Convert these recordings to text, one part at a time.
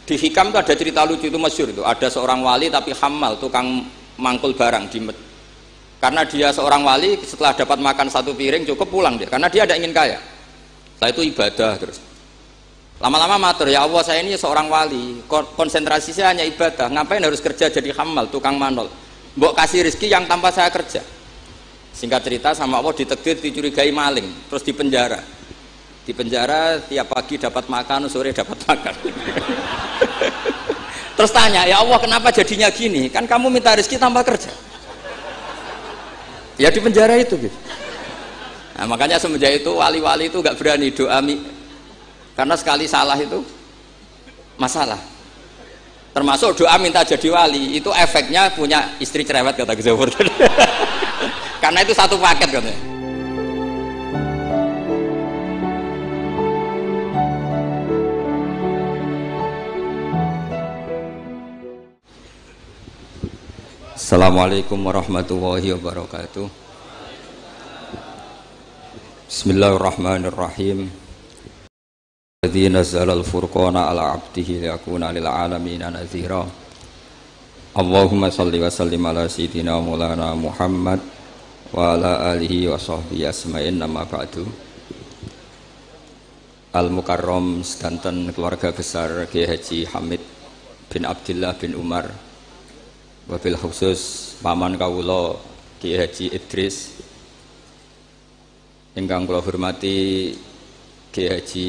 Di Hikam itu ada cerita lucu itu masyhur itu. Ada seorang wali tapi hamal, tukang mangkul barang karena dia seorang wali setelah dapat makan satu piring cukup pulang dia. Karena dia tidak ingin kaya. Setelah itu ibadah terus. Lama-lama matur, ya Allah saya ini seorang wali, konsentrasi saya hanya ibadah. Ngapain harus kerja jadi hamal, tukang manol? Mbok kasih rezeki yang tanpa saya kerja. Singkat cerita sama Allah ditegir, dicurigai maling, terus dipenjara. Di penjara tiap pagi dapat makan, sore dapat makan. Terus tanya, ya Allah kenapa jadinya gini? Kan kamu minta rezeki tanpa kerja. Ya di penjara itu gitu. Nah, makanya semenjak itu wali-wali itu gak berani doa karena sekali salah itu masalah. Termasuk doa minta jadi wali itu efeknya punya istri cerewet kata Gus Zafur. Karena itu satu paket katanya. Assalamualaikum warahmatullahi wabarakatuh. Bismillahirrahmanirrahim. Alladzi nazzala al-furqana ala 'abdihi liyakuna lil 'alamin nadhira. Allahumma shalli wa sallim ala sayyidina maulana Muhammad wa ala alihi wa sahbihi asma'in amma ba'du. Al-Mukarram sedanten keluarga besar Kiai Haji Hamid bin Abdullah bin Umar, wabil khusus paman kawula Kiai Haji Idris, ingkang kula hormati Kiai Haji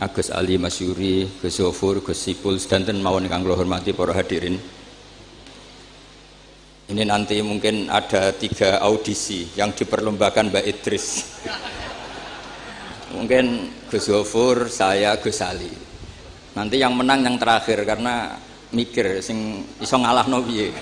Agus Ali Masyuri, Gus Zafur, Gus Sipul, sedanten mawon ingkang kula hormati para hadirin. Ini nanti mungkin ada 3 audisi yang diperlombakan Mbak Idris. Mungkin Gus Zafur, saya, Gus Ali. Nanti yang menang yang terakhir karena mikir sing iso ngalahno piye.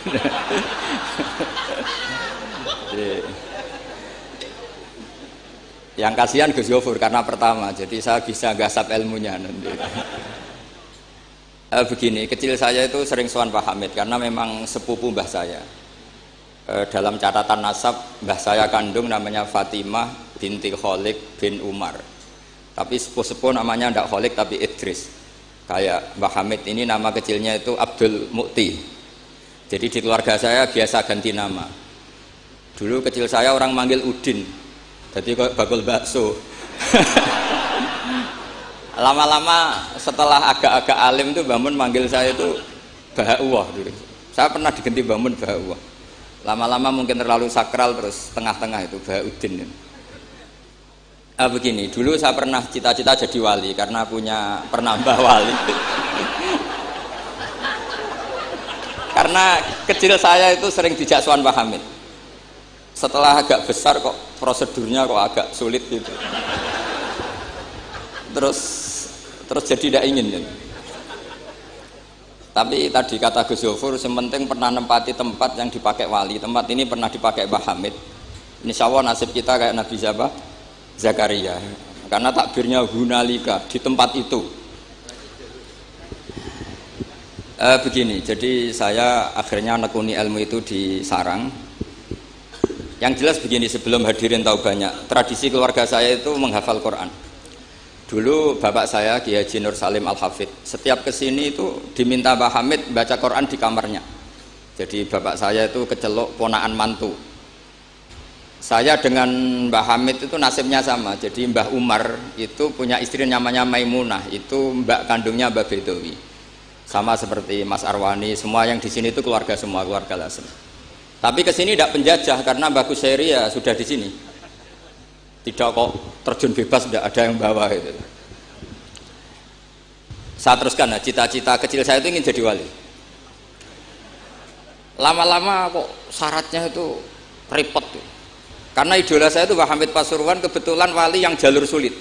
Yang kasihan Gus Zafur karena pertama, jadi saya bisa gasap ilmunya nanti. Begini, kecil saya itu sering sowan Pak Hamid karena memang sepupu mbah saya. Dalam catatan nasab mbah saya kandung namanya Fatimah binti Kholik bin Umar. Tapi sepuh-sepuh namanya tidak Kholik tapi Idris. Kayak Mbah Hamid ini nama kecilnya itu Abdul Mukti. Jadi di keluarga saya biasa ganti nama. Dulu kecil saya orang manggil Udin, jadi kok bakul bakso. Lama-lama setelah agak-agak alim itu Mbah Mun manggil saya itu Bahauwah dulu. Saya pernah diganti Mbah Mun Bahauwah. Lama-lama mungkin terlalu sakral terus tengah-tengah itu Bahaudin. Begini, dulu saya pernah cita-cita jadi wali karena punya penambah wali. Karena kecil saya itu sering dijak sowan Pak Hamid. Setelah agak besar kok prosedurnya kok agak sulit gitu. Terus jadi tidak ingin gitu. Tapi tadi kata Gus Zafur, sementing pernah nempati tempat yang dipakai wali. Tempat ini pernah dipakai Mbah Hamid. Insya Allah nasib kita kayak Nabi Zakaria. Karena takbirnya hunalika di tempat itu. Begini, jadi saya akhirnya nekuni ilmu itu di sarang. Yang jelas begini, sebelum hadirin tahu banyak, tradisi keluarga saya itu menghafal Quran. Dulu bapak saya Kiai Haji Nur Salim Al-Hafidh setiap kesini itu diminta Mbah Hamid baca Quran di kamarnya. Jadi bapak saya itu kecelok ponaan mantu. Saya dengan Mbah Hamid itu nasibnya sama. Jadi Mbah Umar itu punya istri namanya Maimunah, itu mbak kandungnya Mbah Bedowi. Sama seperti Mas Arwani, semua yang di sini itu keluarga semua, keluarga Lasem. Tapi kesini tidak penjajah karena Mbah Kusairi ya sudah di sini. Tidak kok terjun bebas, tidak ada yang bawa itu. Saya teruskan, nah, cita-cita kecil saya itu ingin jadi wali. Lama-lama kok syaratnya itu repot tuh. Karena idola saya itu Mbah Hamid Pasuruan, kebetulan wali yang jalur sulit.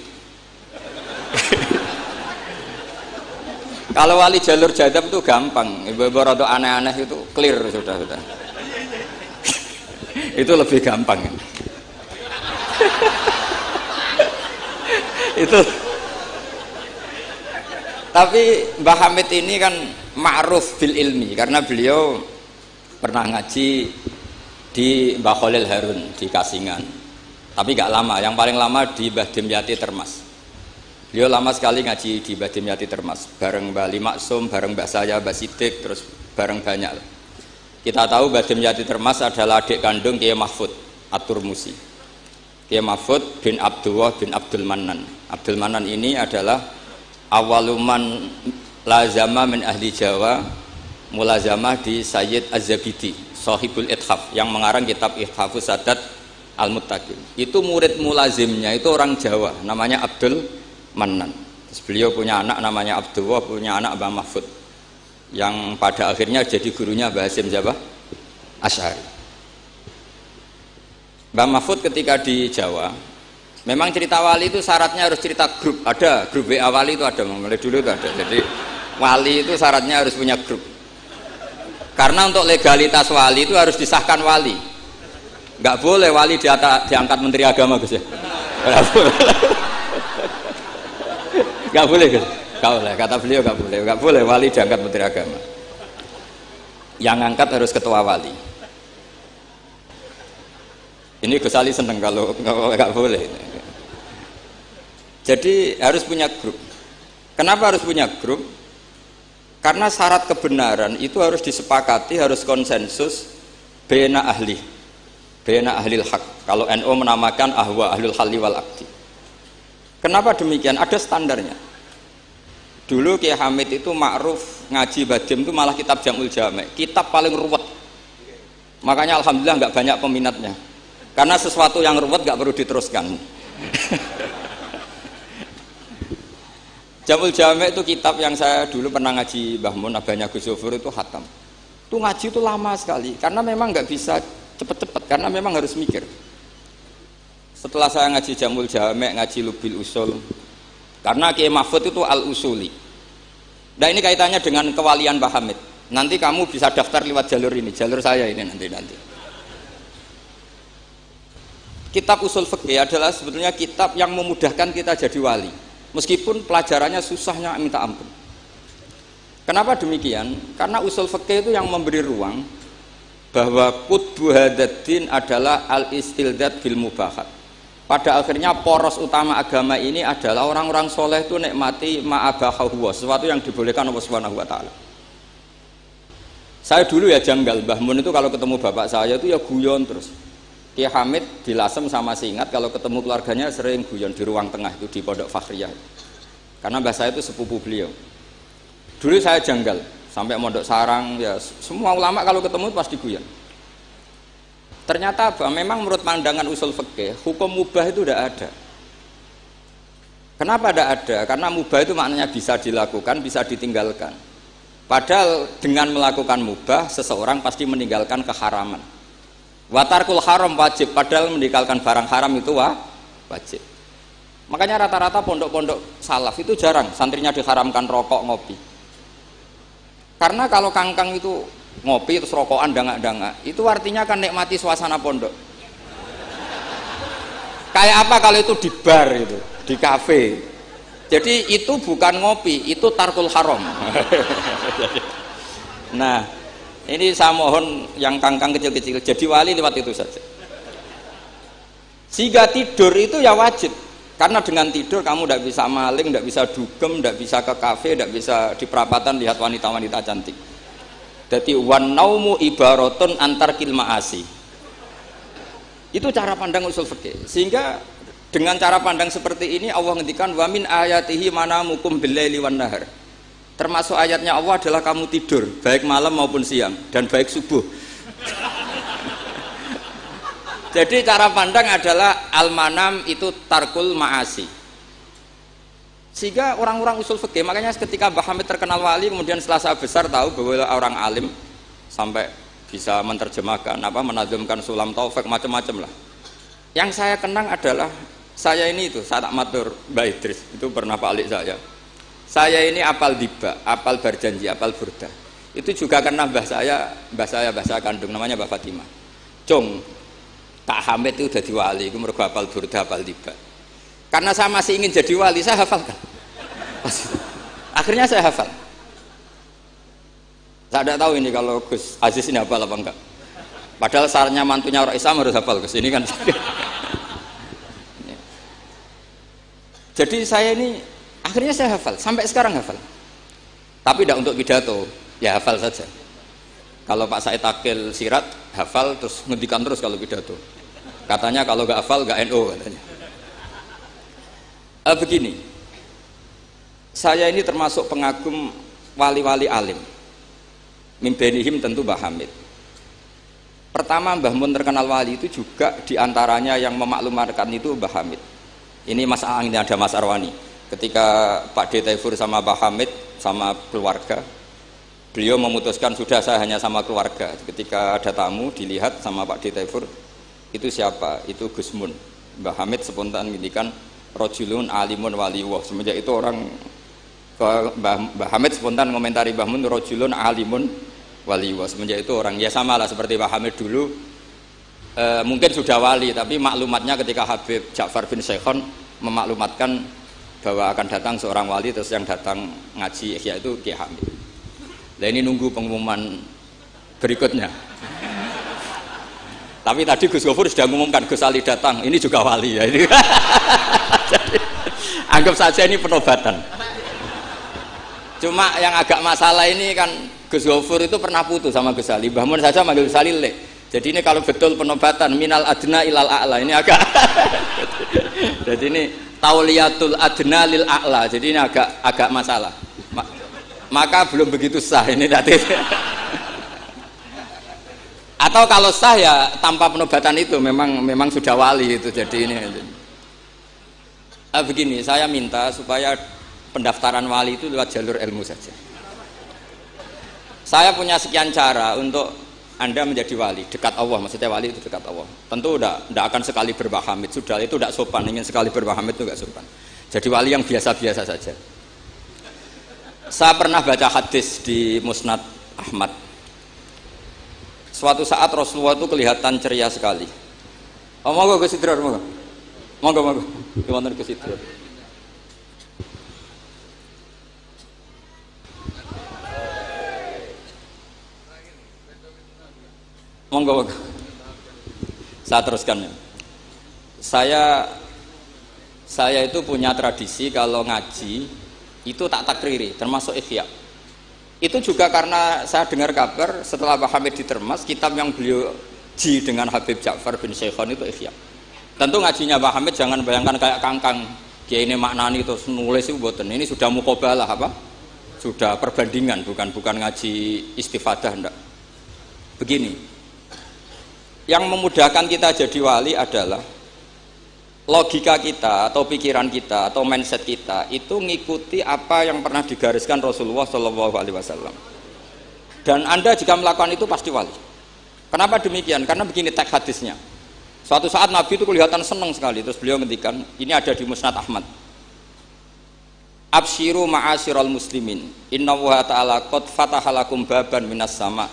Kalau wali jalur jadab itu gampang, ibu-ibu rada aneh-aneh itu clear sudah. Itu lebih gampang. Itu. Tapi Mbah Hamid ini kan ma'ruf bil ilmi karena beliau pernah ngaji di Mbah Khalil Harun di Kasingan. Tapi gak lama, yang paling lama di Mbah Dimyati Termas. Beliau lama sekali ngaji di Mbah Dimyati Termas, bareng Mbah Ali Maksum, bareng Mbah saya, Mbah Sidik, terus bareng banyak. Kita tahu Mbah Dimyati Termas adalah adik kandung Kiai Mahfud At-Turmusi. Kiai Mahfud bin Abdullah bin Abdul Manan. Abdul Manan ini adalah awaluman lazama min ahli Jawa, mulazamah di Sayyid Az-Zabidi, Sahibul Ithaf, yang mengarang kitab Ithafus Sadat Al-Muttaqin. Itu murid mulazimnya itu orang Jawa, namanya Abdul Manan. Terus beliau punya anak namanya Abdullah, punya anak Mbah Mahfud, yang pada akhirnya jadi gurunya Mbah Hasyim Asy'ari. Mbah Mahfud ketika di Jawa, memang cerita wali itu syaratnya harus cerita grup, ada grup WA wali itu ada, mulai dulu itu ada. Jadi wali itu syaratnya harus punya grup. Karena untuk legalitas wali itu harus disahkan wali. Nggak boleh wali diangkat menteri agama, Gus ya. Nggak boleh, Gus. Nggak boleh, kata beliau nggak boleh wali diangkat menteri agama. Yang angkat harus ketua wali. Ini Gus Ali seneng kalau nggak boleh. Jadi harus punya grup. Kenapa harus punya grup? Karena syarat kebenaran itu harus disepakati, harus konsensus bena ahlil haq. Kalau NU menamakan ahwa ahlul halli wal aqdi. Kenapa demikian? Ada standarnya. Dulu Kiai Hamid itu ma'ruf ngaji Badim itu malah kitab Jamul Jami', kitab paling ruwet. Makanya alhamdulillah nggak banyak peminatnya. Karena sesuatu yang ruwet nggak perlu diteruskan. Jamul Jami' itu kitab yang saya dulu pernah ngaji Mbah Mun, abahnya Gus Zofur itu khatam. Itu ngaji itu lama sekali karena memang nggak bisa cepet-cepet, karena memang harus mikir. Setelah saya ngaji Jamul Jami', ngaji Lubil Usul, karena Kiai Mahfud itu al-usuli. Nah ini kaitannya dengan kewalian Mbah Hamid. Nanti kamu bisa daftar lewat jalur ini, jalur saya ini nanti. Kitab Usul Fiqih adalah sebetulnya kitab yang memudahkan kita jadi wali. Meskipun pelajarannya susahnya minta ampun. Kenapa demikian? Karena usul fikih itu yang memberi ruang bahwa qutbu hadaddin adalah al-istildad bil mubahat. Pada akhirnya poros utama agama ini adalah orang-orang soleh itu nikmati ma'abahahu, sesuatu yang dibolehkan Allah Subhanahu wa taala. Saya dulu ya janggal, Mbah Mun itu kalau ketemu bapak saya itu ya guyon terus. Kiai Hamid di Lasem sama Singat kalau ketemu keluarganya sering guyon di ruang tengah itu di Pondok Fakhriyah. Karena mbah saya itu sepupu beliau. Dulu saya janggal sampai Mondok Sarang ya, semua ulama kalau ketemu pasti guyon. Ternyata apa? Memang menurut pandangan usul fikih hukum mubah itu tidak ada. Kenapa tidak ada? Karena mubah itu maknanya bisa dilakukan, bisa ditinggalkan. Padahal dengan melakukan mubah seseorang pasti meninggalkan keharaman. Watarkul haram wajib, padahal meninggalkan barang haram itu wajib. Makanya rata-rata pondok-pondok salaf itu jarang santrinya diharamkan rokok, ngopi. Karena kalau kangkang itu ngopi terus rokokan dangak-dangak, itu artinya kan nikmati suasana pondok. Kayak apa kalau itu di bar itu, di kafe. Jadi itu bukan ngopi, itu tarkul haram. Nah, ini saya mohon yang kangkang kecil-kecil jadi wali lewat itu saja. Sehingga tidur itu ya wajib, karena dengan tidur kamu tidak bisa maling, tidak bisa dugem, tidak bisa ke kafe, tidak bisa di perapatan lihat wanita-wanita cantik. Jadi wan naumu ibaratun antar kilmaasi. Itu cara pandang usul fikih. Sehingga dengan cara pandang seperti ini Allah ngendikan wa min ayatihi manamukum billaili wan nahar. Termasuk ayatnya Allah adalah kamu tidur baik malam maupun siang dan baik subuh. Jadi cara pandang adalah al-manam itu tarkul ma'asi. Sehingga orang-orang usul fikih, makanya ketika Mbah Hamid terkenal wali, kemudian setelah saya besar tahu bahwa orang alim sampai bisa menerjemahkan menazamkan sulam taufik macam-macam lah. Yang saya kenang adalah saya ini itu, saya tak matur Mbak Idris, itu pernah Pak Alik saya ini apal diba, apal berjanji, apal burda. Itu juga karena mbah saya kandung namanya Mbak Fatimah. Cung, Kak Hamid itu jadi wali, itu mergo apal burda, apal diba. Karena saya masih ingin jadi wali, saya hafalkan. Akhirnya saya hafal. Saya tidak tahu ini kalau Gus Aziz ini hafal apa enggak. Padahal sarannya mantunya orang Islam harus hafal Gus ini kan. Jadi saya ini Akhirnya saya hafal, sampai sekarang hafal. Tapi tidak untuk pidato, ya hafal saja. Kalau Pak Said Akil sirat, hafal terus ngendikan terus kalau pidato. Katanya kalau nggak hafal nggak NU katanya. Begini, saya ini termasuk pengagum wali-wali alim. Mimbenihim tentu Mbah Hamid. Pertama Mbah Mun terkenal wali itu juga diantaranya yang memaklumatkan itu Mbah Hamid. Ini ini ada Mas Arwani. Ketika Pak D. Taifur sama Mbah Hamid sama keluarga, beliau memutuskan sudah saya hanya sama keluarga. Ketika ada tamu dilihat sama Pak D. Taifur, itu siapa? Itu Gus Mun. Mbah Hamid spontan ngindikan rojulun alimun waliwah. Semenjak itu orang Mbah Hamid spontan komentari Mbah Mun rojulun alimun waliwah. Semenjak itu orang ya sama lah seperti Mbah Hamid dulu mungkin sudah wali, tapi maklumatnya ketika Habib Ja'far bin Syekhon memaklumatkan bahwa akan datang seorang wali, terus yang datang ngaji Ihya itu Kiai Hamid. Nah ini nunggu pengumuman berikutnya. Tapi tadi Gus Gofur sudah mengumumkan Gus Ali datang, ini juga wali ya. Ini. Jadi, anggap saja ini penobatan. Cuma yang agak masalah ini kan Gus Gofur itu pernah putus sama Gus Ali. Mbah Mun saja manggil Gus Ali le. Jadi ini kalau betul penobatan minal adna ilal a'la ini agak. Jadi ini tauliyatul adna lil a'la. Jadi ini agak masalah. Maka belum begitu sah ini tadi. Atau kalau sah ya tanpa penobatan itu memang sudah wali itu. Jadi ini. Begini, saya minta supaya pendaftaran wali itu lewat jalur ilmu saja. Saya punya sekian cara untuk Anda menjadi wali, dekat Allah, maksudnya wali itu dekat Allah. Tentu tidak akan sekali Mbah Hamid, sudah itu tidak sopan, ingin sekali Mbah Hamid itu tidak sopan. Jadi wali yang biasa-biasa saja. Saya pernah baca hadis di Musnad Ahmad. Suatu saat Rasulullah itu kelihatan ceria sekali. Oh, monggo Gus Idrar, monggo. Monggo. Gimana Gus Idrar? Monggo. Saya teruskan ya. Saya itu punya tradisi kalau ngaji itu tak takriri, termasuk Ihya. Itu juga karena saya dengar kabar setelah Mbah Hamid ditermas, kitab yang beliau ji dengan Habib Ja'far bin Syekhon itu Ihya. Tentu ngajinya Mbah Hamid jangan bayangkan kayak kangkang dia ini maknani terus nulis itu boten. Ini sudah muqabalah apa? Sudah perbandingan, bukan ngaji istifadah ndak. Begini. Yang memudahkan kita jadi wali adalah logika kita atau pikiran kita atau mindset kita itu ngikuti apa yang pernah digariskan Rasulullah SAW. Dan Anda jika melakukan itu pasti wali. Kenapa demikian? Karena begini teks hadisnya. Suatu saat Nabi itu kelihatan senang sekali, terus beliau ngendikan, ini ada di Musnad Ahmad. Absyiru ma'asyiral muslimin, innallaha ta'ala qad fatahalakum baban minas sama.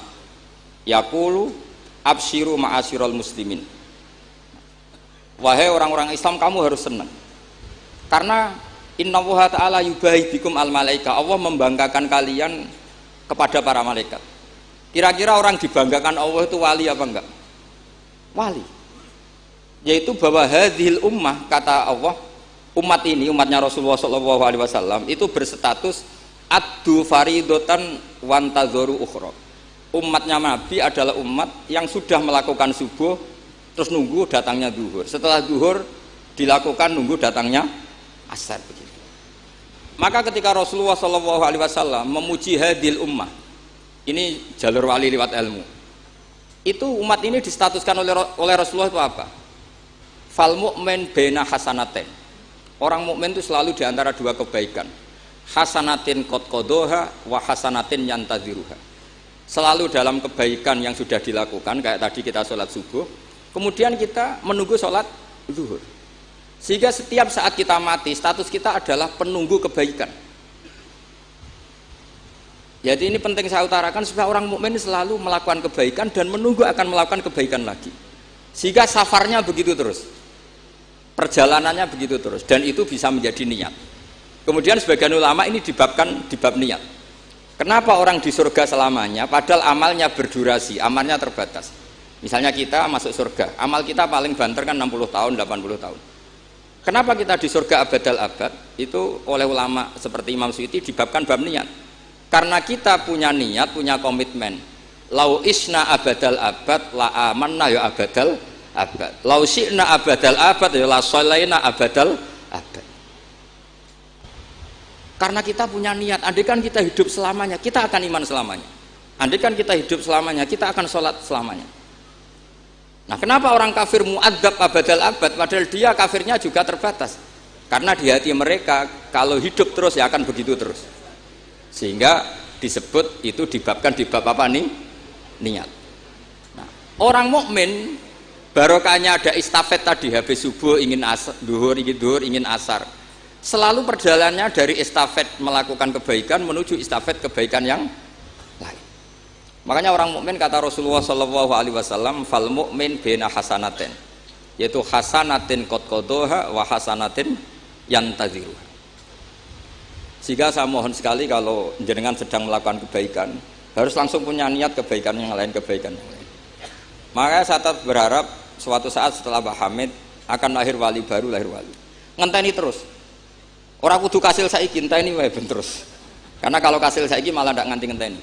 Yaqulu absyiru ma'asyiral muslimin. Wahai orang-orang Islam, kamu harus senang. Karena innallaha ta'ala yubahi bikum al malaika. Allah membanggakan kalian kepada para malaikat. Kira-kira orang dibanggakan Allah itu wali apa enggak? Wali. Yaitu bahwa hadhil ummah, kata Allah, umat ini, umatnya Rasulullah SAW itu berstatus addu faridotan wantazoru ukhra. Umatnya Nabi adalah umat yang sudah melakukan subuh terus nunggu datangnya zuhur. Setelah zuhur dilakukan nunggu datangnya asar begitu. Maka ketika Rasulullah SAW memuji hadil ummah, ini jalur wali lewat ilmu, itu umat ini distatuskan oleh Rasulullah itu apa? Fal mu'min baina hasanaten. Orang mukmin itu selalu diantara dua kebaikan. Hasanatin qad qadoha wa hasanatin yantadhiruha. Selalu dalam kebaikan yang sudah dilakukan, kayak tadi kita sholat subuh, kemudian kita menunggu sholat zuhur. Sehingga setiap saat kita mati, status kita adalah penunggu kebaikan. Jadi ini penting saya utarakan supaya orang mukmin selalu melakukan kebaikan dan menunggu akan melakukan kebaikan lagi. Sehingga safarnya begitu terus, perjalanannya begitu terus, dan itu bisa menjadi niat. Kemudian sebagian ulama ini dibabkan di bab niat. Kenapa orang di surga selamanya padahal amalnya berdurasi, amalnya terbatas. Misalnya kita masuk surga, amal kita paling banter kan 60 tahun, 80 tahun. Kenapa kita di surga abadal abad? Itu oleh ulama seperti Imam Suyuti dibabkan bab niat. Karena kita punya niat, punya komitmen. Lau isna abadal abad la amanna ya abadal abad. Lau syi'na abadal abad ya la sholaina abadal abad. Karena kita punya niat, andai kan kita hidup selamanya, kita akan iman selamanya. Andai kan kita hidup selamanya, kita akan sholat selamanya. Nah, kenapa orang kafir mu'adzab abadal abad padahal dia kafirnya juga terbatas? Karena di hati mereka kalau hidup terus ya akan begitu terus. Sehingga disebut itu dibabkan di bab apa nih? Niat. Nah, orang mukmin barokahnya ada istafet tadi, habis subuh ingin asar, duhur ingin asar. Selalu perjalanannya dari estafet melakukan kebaikan menuju estafet kebaikan yang lain. Makanya orang mukmin kata Rasulullah SAW, fal mukmin bena hasanatin, yaitu hasanatin qad qadaha wa hasanatin yantaziru. Sehingga saya mohon sekali kalau jenengan sedang melakukan kebaikan harus langsung punya niat kebaikan yang lain, Makanya saya tetap berharap suatu saat setelah Mbah Hamid akan lahir wali baru, lahir wali. Ngenteni terus. Orang kudu kasil saiki ngenteni wae ben terus. Karena kalau kasil saiki malah ndak nganti ngenteni.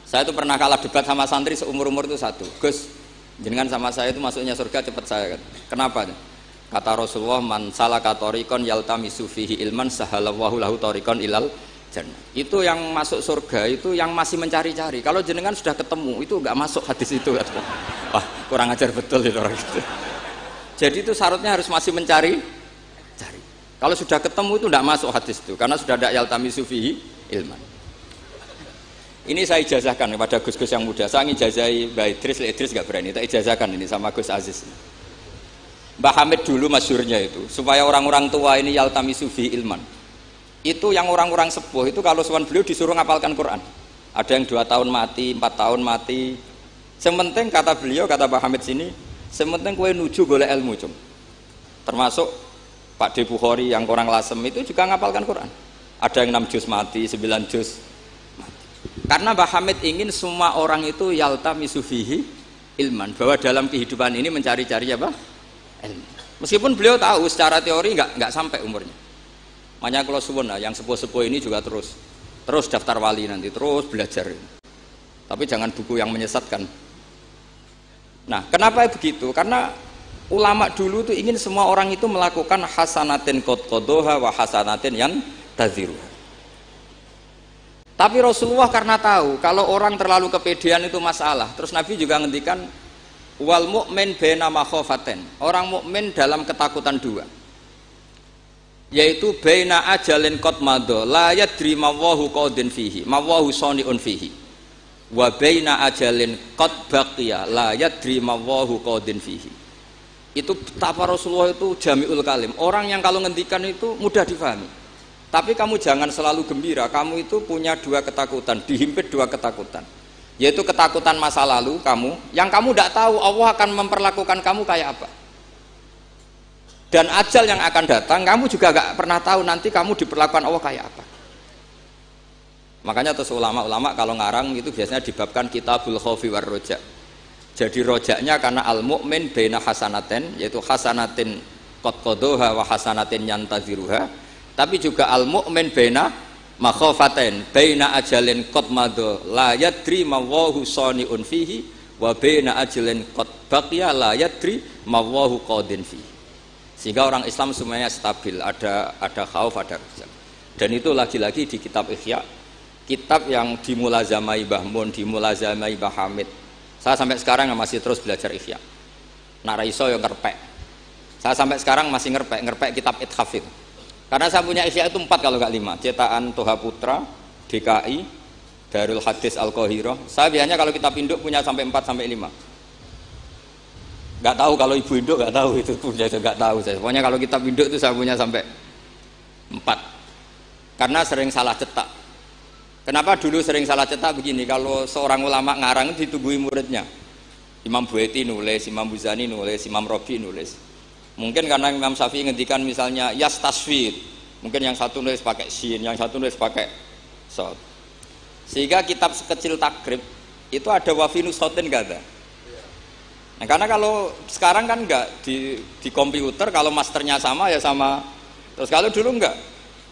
Saya itu pernah kalah debat sama santri seumur-umur itu satu. Gus, jenengan sama saya itu masuknya surga cepat saya. Kenapa? Kata Rasulullah, man salaka tariqan yaltamisu fihi ilman sahalallahu lahu tariqan ilal jannah. Itu yang masuk surga itu yang masih mencari-cari. Kalau jenengan sudah ketemu itu enggak masuk hadis itu. Wah, kurang ajar betul itu orang itu. Jadi itu syaratnya harus masih mencari. Kalau sudah ketemu itu enggak masuk hadis itu karena sudah ada yaltamisu fihi ilman. Ini saya ijazahkan kepada Gus-Gus yang muda. Saya ngijazahi Mbak Idris nggak berani. Tak ijazahkan ini sama Gus Aziz. Mbah Hamid dulu masyhurnya itu supaya orang-orang tua ini yaltamisu fi ilman. Itu yang orang-orang sepuh itu kalau sowan beliau disuruh ngapalkan Quran. Ada yang 2 tahun mati, 4 tahun mati. Sementing kata beliau, kata Mbah Hamid sini, sementing kowe nuju golek ilmu cum. Termasuk Pak De Bukhari yang orang Lasem itu juga ngapalkan Quran. Ada yang 6 juz mati, 9 juz. Karena Mbah Hamid ingin semua orang itu yaltamisu fihi ilman, bahwa dalam kehidupan ini mencari-cari apa? Ilmu. Meskipun beliau tahu secara teori nggak sampai umurnya. Makanya kalau suwun yang sepuh-sepuh ini juga terus daftar wali nanti, terus belajar. Tapi jangan buku yang menyesatkan. Nah, kenapa begitu? Karena ulama dulu itu ingin semua orang itu melakukan hasanatin qad qadaha wa hasanatin yang taziru. Tapi Rasulullah karena tahu kalau orang terlalu kepedean itu masalah. Terus Nabi juga ngendikan wal mu'min baina makhafaten. Orang mukmin dalam ketakutan dua. Yaitu baina ajalin qad madha la yadri ma wallahu qadin fihi, ma wallahu saniun fihi. Wa baina ajalin qad baqiya la yadri ma wallahu qadin fihi. Itu betapa Rasulullah itu jami'ul kalim. Orang yang kalau ngendikan itu mudah difahami. Tapi kamu jangan selalu gembira, kamu itu punya 2 ketakutan, dihimpit 2 ketakutan. Yaitu ketakutan masa lalu kamu, yang kamu tidak tahu Allah akan memperlakukan kamu kayak apa. Dan ajal yang akan datang, kamu juga gak pernah tahu nanti kamu diperlakukan Allah kayak apa. Makanya terus ulama-ulama kalau ngarang itu biasanya dibabkan kitabul khaufi war roja. Jadi rojaknya karena al-mu'min baina hasanatin, yaitu hasanatin qad qadaha wa hasanatin yantaziruha. Tapi juga al-mu'min baina makhafatain, baina ajalin qad madha la yadri ma wallahu saniun fihi wa baina ajalin qad baqiya la yadri ma wallahu qadin fihi. Sehingga orang Islam semuanya stabil, ada khauf, ada raja. Dan itu lagi-lagi di kitab Ihya, kitab yang dimulazamai Mbah Mun, dimulazamai Mbah Hamid. Saya sampai sekarang masih terus belajar Ihya. Nak ra iso yo ngerpek. Saya sampai sekarang masih ngerpek kitab Ithaf itu. Karena saya punya Ihya itu 4 kalau nggak 5, cetakan Toha Putra, DKI, Darul Hadis Al-Qahirah. Saya biasanya kalau kitab induk punya sampai 4 sampai 5. Nggak tahu kalau ibu induk nggak tahu itu punya, itu nggak tahu saya. Pokoknya kalau kitab induk itu saya punya sampai 4. Karena sering salah cetak. Kenapa dulu sering salah cetak begini? Kalau seorang ulama ngarang ditungguin muridnya. Imam Buaiti nulis, Imam Buzani nulis, Imam Robi nulis. Mungkin karena Imam Syafi'i ngendikan misalnya yas tasfid, mungkin yang satu nulis pakai shin, yang satu nulis pakai sod. Sehingga kitab sekecil takrib itu ada wafinus khotin gak ada. Nah, karena kalau sekarang kan enggak di komputer, kalau masternya sama ya sama. Terus kalau dulu enggak,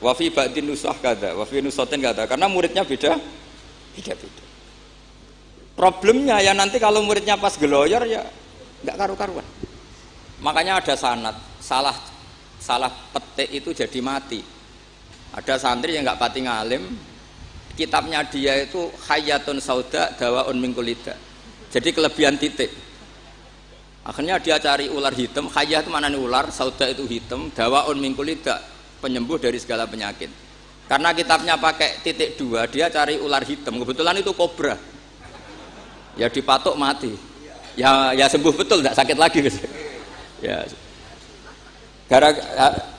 wafi ba'din nusah kada, wafi nusotin kada, karena muridnya beda. Problemnya ya nanti kalau muridnya pas geloyor ya enggak karu-karuan. Makanya ada sanad, salah petik itu jadi mati. Ada santri yang enggak pati ngalim, kitabnya dia itu hayatun sauda dawaun min kulida. Jadi kelebihan titik. Akhirnya dia cari ular hitam, khayat itu mana nih ular, sauda itu hitam, dawaun min kulida, penyembuh dari segala penyakit. Karena kitabnya pakai titik 2, dia cari ular hitam. Kebetulan itu kobra. Ya dipatok mati. Ya sembuh betul, tidak sakit lagi. Ya.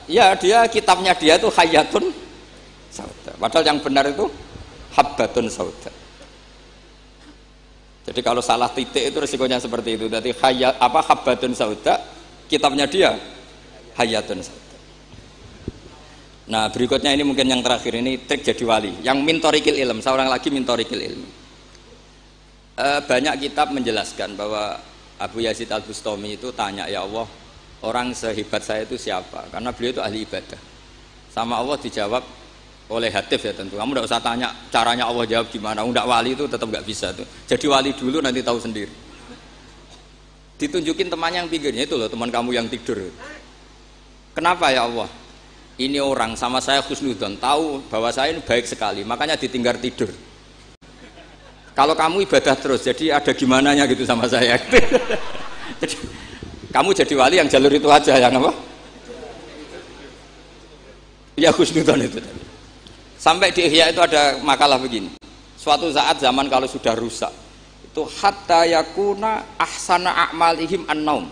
Ya dia kitabnya dia itu hayatun sauda. Padahal yang benar itu habbatun sauda. Jadi kalau salah titik itu resikonya seperti itu. Jadi habbatun sauda, kitabnya dia hayatun sauda. Nah berikutnya ini mungkin yang terakhir, ini trik jadi wali. Yang mintorikil ilm, seorang lagi mintorikil ilm. Banyak kitab menjelaskan bahwa Abu Yazid Al-Bustami itu tanya, ya Allah, orang sehebat saya itu siapa? Karena beliau itu ahli ibadah. Sama Allah dijawab oleh hatif ya tentu. Kamu tidak usah tanya caranya Allah jawab gimana. Tidak wali itu tetap nggak bisa tuh. Jadi wali dulu nanti tahu sendiri. Ditunjukin temannya yang pinggirnya itu loh, teman kamu yang tidur. Kenapa ya Allah? Ini orang sama saya husnudzon, tahu bahwa saya ini baik sekali, makanya ditinggal tidur. Kalau kamu ibadah terus, jadi ada gimananya gitu sama saya. Jadi, kamu jadi wali yang jalur itu aja, yang apa? Ya husnudzon itu. Sampai di Ihya itu ada makalah begini. Suatu saat zaman kalau sudah rusak, itu hatta yakuna ahsana a'malihim an-naum.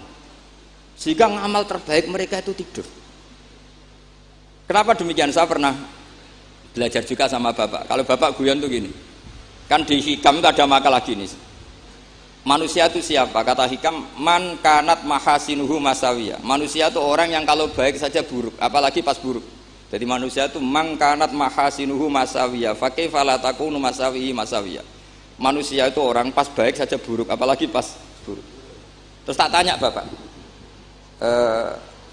Sehingga ngamal terbaik mereka itu tidur. Kenapa demikian? Saya pernah belajar juga sama bapak. Kalau bapak guyon tuh gini. Kan di Hikam itu ada makalah gini. Manusia itu siapa? Kata Hikam, man kanat mahasinuhu masawiyah. Manusia itu orang yang kalau baik saja buruk, apalagi pas buruk. Jadi manusia itu mangkanat mahasinuhu masawiyah, fakaifa la takunu masawihi masawiyah. Manusia itu orang pas baik saja buruk, apalagi pas buruk. Terus tak tanya bapak,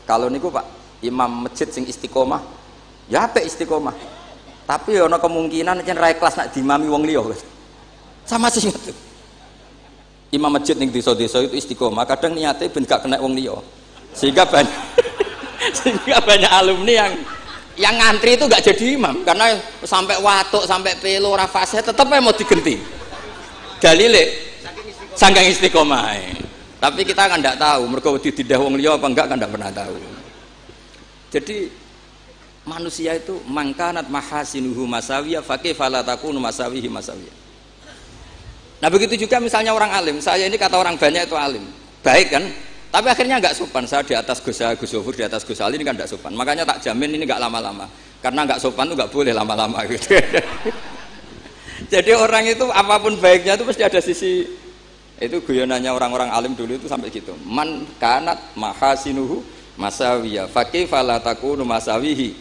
kalau niku pak imam masjid sing istiqomah, ya apa istiqomah? Tapi ono kemungkinan yen ra ikhlas nak dimami wong liya. Sama sih itu. Imam masjid ning desa-desa itu istiqomah, kadang niate ben gak kena wong liya. Sehingga banyak alumni yang ngantri itu gak jadi imam karena sampai watuk sampai pelo ora fase tetep mau digenti. Dalile saking istiqomah. Tapi kita kan ndak tahu mergo ditindah wong liya apa enggak kan ndak pernah tahu. Jadi manusia itu mangkanat mahasinuhu masawiyah fakaifa la takunu masawihi masawiyah. Nah begitu juga misalnya orang alim, saya ini kata orang banyak itu alim, baik kan? Tapi akhirnya nggak sopan. Saya di atas Gus Zofur, di atas Gus Ali ini kan nggak sopan. Makanya tak jamin ini nggak lama-lama. Karena nggak sopan tuh nggak boleh lama-lama gitu. Jadi orang itu apapun baiknya itu pasti ada sisi. Itu guyonannya orang-orang alim dulu itu sampai gitu. Man kanat mahasinuhu masawiyah, fakaifa la takunu masawihi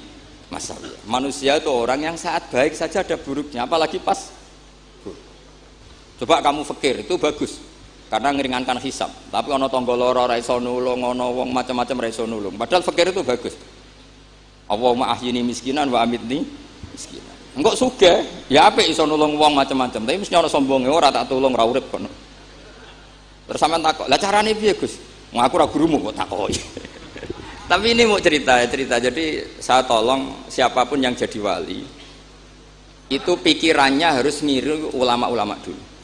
masawiyah. Manusia itu orang yang saat baik saja ada buruknya, apalagi pas buruk. Coba kamu fikir itu bagus. Karena ngeringankan hisab, tapi ono tangga lara ra iso nulung, ono wong macam-macam ra iso nulung. Padahal fikir itu bagus. Allahumma ahyini miskinan wa amitni miskinan. Engko sugih, ya apik iso nulung wong macam-macam, tapi mesti ono sombonge ora tak tulung ra urip kono. Terus sampean takok, "Lah carane piye, Gus?" Ngaku ra gurumu kok takoki. Tapi ini mau cerita. Jadi saya tolong siapapun yang jadi wali itu pikirannya harus niru ulama-ulama dulu.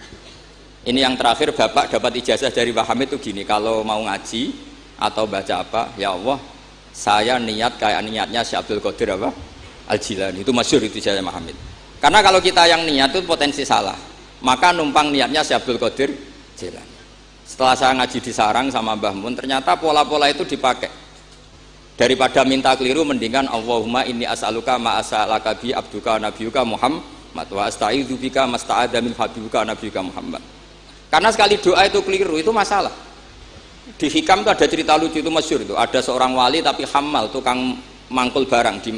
Ini yang terakhir, bapak dapat ijazah dari Pak Hamid itu gini, kalau mau ngaji atau baca apa, ya Allah saya niat kayak niatnya Syekh Abdul Qadir apa? Al-Jilani, itu masyhur itu ijazah Pak Hamid. Karena kalau kita yang niat itu potensi salah, maka numpang niatnya Syekh Abdul Qadir Jilani. Setelah saya ngaji di sarang sama Mbah Mun, ternyata pola-pola itu dipakai. Daripada minta keliru, mendingan Allahumma inni as'aluka ma as'alaka bi abduka nabiyuka Muhammad wa asta'idzu bika masta'adza min habibuka nabiyuka Muhammad. Karena sekali doa itu keliru, itu masalah. Di Hikam itu ada cerita lucu, itu masyhur itu. Ada seorang wali tapi hamal, tukang mangkul barang di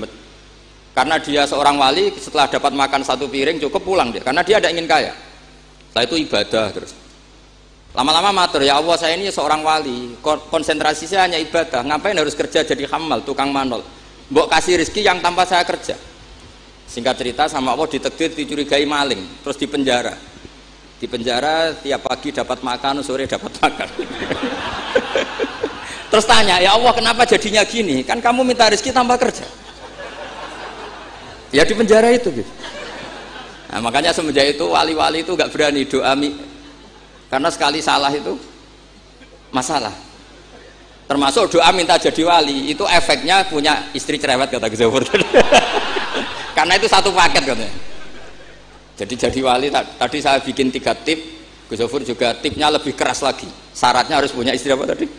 karena dia seorang wali, setelah dapat makan satu piring cukup pulang dia. Karena dia tidak ingin kaya. Setelah itu ibadah terus. Lama-lama matur, ya Allah saya ini seorang wali, konsentrasi saya hanya ibadah, ngapain harus kerja jadi hamal, tukang manol. Mbok kasih rezeki yang tanpa saya kerja. Singkat cerita sama Allah ditakdir dicurigai maling, terus dipenjara. Dipenjara tiap pagi dapat makan, sore dapat makan. Terus tanya, ya Allah kenapa jadinya gini? Kan kamu minta rezeki tanpa kerja. Ya di penjara itu gitu. Nah, makanya semenjak itu wali-wali itu gak berani doa karena sekali salah itu masalah. Termasuk doa minta jadi wali itu efeknya punya istri cerewet kata Gus Zafur. Karena itu satu paket katanya. Jadi wali tadi saya bikin 3 tip, Gus Zafur juga tipnya lebih keras lagi. Syaratnya harus punya istri apa tadi?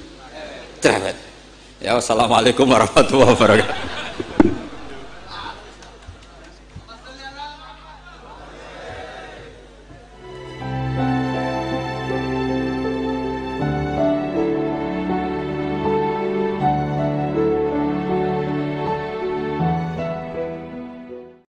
Cerewet. Ya wassalamualaikum warahmatullahi wabarakatuh.